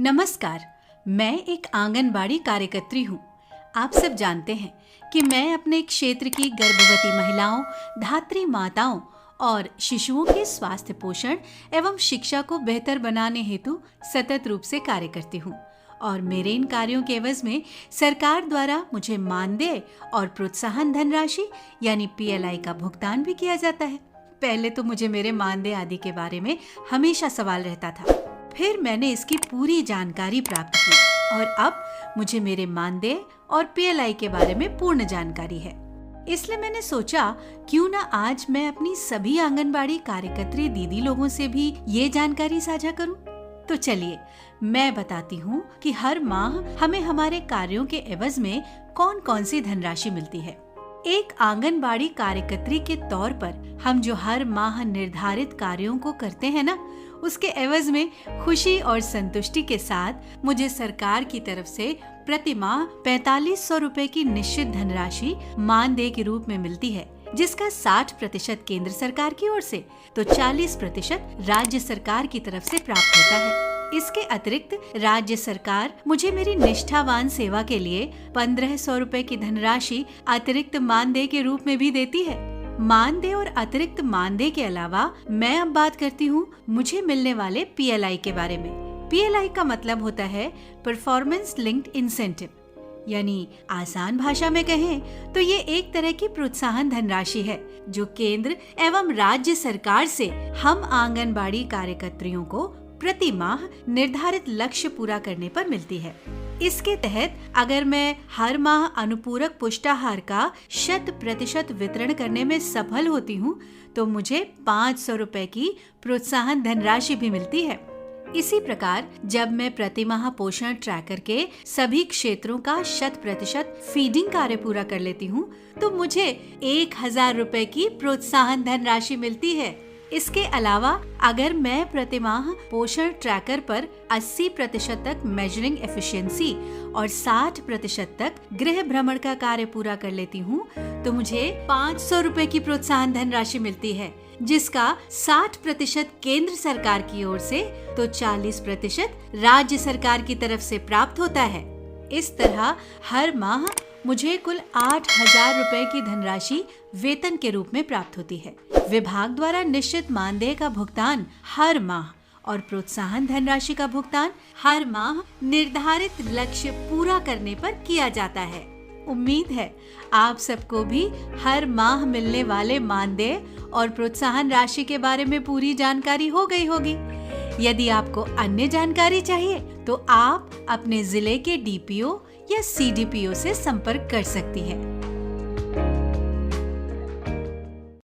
नमस्कार, मैं एक आंगनबाड़ी कार्यकर्त्री हूँ। आप सब जानते हैं कि मैं अपने क्षेत्र की गर्भवती महिलाओं, धात्री माताओं और शिशुओं के स्वास्थ्य पोषण एवं शिक्षा को बेहतर बनाने हेतु सतत रूप से कार्य करती हूँ और मेरे इन कार्यों के एवज में सरकार द्वारा मुझे मानदेय और प्रोत्साहन धनराशि यानी PLI का भुगतान भी किया जाता है। पहले तो मुझे मेरे मानदेय आदि के बारे में हमेशा सवाल रहता था, फिर मैंने इसकी पूरी जानकारी प्राप्त की और अब मुझे मेरे मानदेय और PLI के बारे में पूर्ण जानकारी है। इसलिए मैंने सोचा क्यों ना आज मैं अपनी सभी आंगनबाड़ी कार्यकर्त्री दीदी लोगों से भी ये जानकारी साझा करूं। तो चलिए मैं बताती हूँ कि हर माह हमें हमारे कार्यों के एवज में कौन कौन सी धनराशि मिलती है। एक आंगनबाड़ी कार्यकर्त्री के तौर पर हम जो हर माह निर्धारित कार्यों को करते हैं ना, उसके एवज में खुशी और संतुष्टि के साथ मुझे सरकार की तरफ से प्रति माह 4500 रुपए की निश्चित धनराशि मानदेय के रूप में मिलती है, जिसका 60% केंद्र सरकार की ओर से तो 40% राज्य सरकार की तरफ से प्राप्त होता है। इसके अतिरिक्त राज्य सरकार मुझे मेरी निष्ठावान सेवा के लिए 1500 रुपए की धनराशि अतिरिक्त मानदेय के रूप में भी देती है। मानदेय और अतिरिक्त मानदेय के अलावा मैं अब बात करती हूँ मुझे मिलने वाले PLI के बारे में। PLI का मतलब होता है परफॉर्मेंस लिंक्ड इंसेंटिव, यानी आसान भाषा में कहें तो ये एक तरह की प्रोत्साहन धनराशि है जो केंद्र एवं राज्य सरकार से हम आंगनबाड़ी कार्यकर्त्रियों को प्रति माह निर्धारित लक्ष्य पूरा करने पर मिलती है। इसके तहत अगर मैं हर माह अनुपूरक पुष्टाहार का 100% वितरण करने में सफल होती हूँ तो मुझे 500 रुपए की प्रोत्साहन धनराशि भी मिलती है। इसी प्रकार जब मैं प्रतिमाह पोषण ट्रैकर के सभी क्षेत्रों का 100% फीडिंग कार्य पूरा कर लेती हूँ तो मुझे 1000 रुपए की प्रोत्साहन धनराशि मिलती है। इसके अलावा अगर मैं प्रतिमाह पोषण ट्रैकर पर 80% तक मेजरिंग एफिशिएंसी और 60% तक गृह भ्रमण का कार्य पूरा कर लेती हूँ तो मुझे 500 रुपए की प्रोत्साहन धनराशि मिलती है, जिसका 60% केंद्र सरकार की ओर से तो 40% राज्य सरकार की तरफ से प्राप्त होता है। इस तरह हर माह मुझे कुल 8000 रुपए की धनराशि वेतन के रूप में प्राप्त होती है। विभाग द्वारा निश्चित मानदेय का भुगतान हर माह और प्रोत्साहन धनराशि का भुगतान हर माह निर्धारित लक्ष्य पूरा करने पर किया जाता है। उम्मीद है आप सबको भी हर माह मिलने वाले मानदेय और प्रोत्साहन राशि के बारे में पूरी जानकारी हो गई होगी। यदि आपको अन्य जानकारी चाहिए तो आप अपने जिले के DPO या CDPO से संपर्क कर सकती हैं।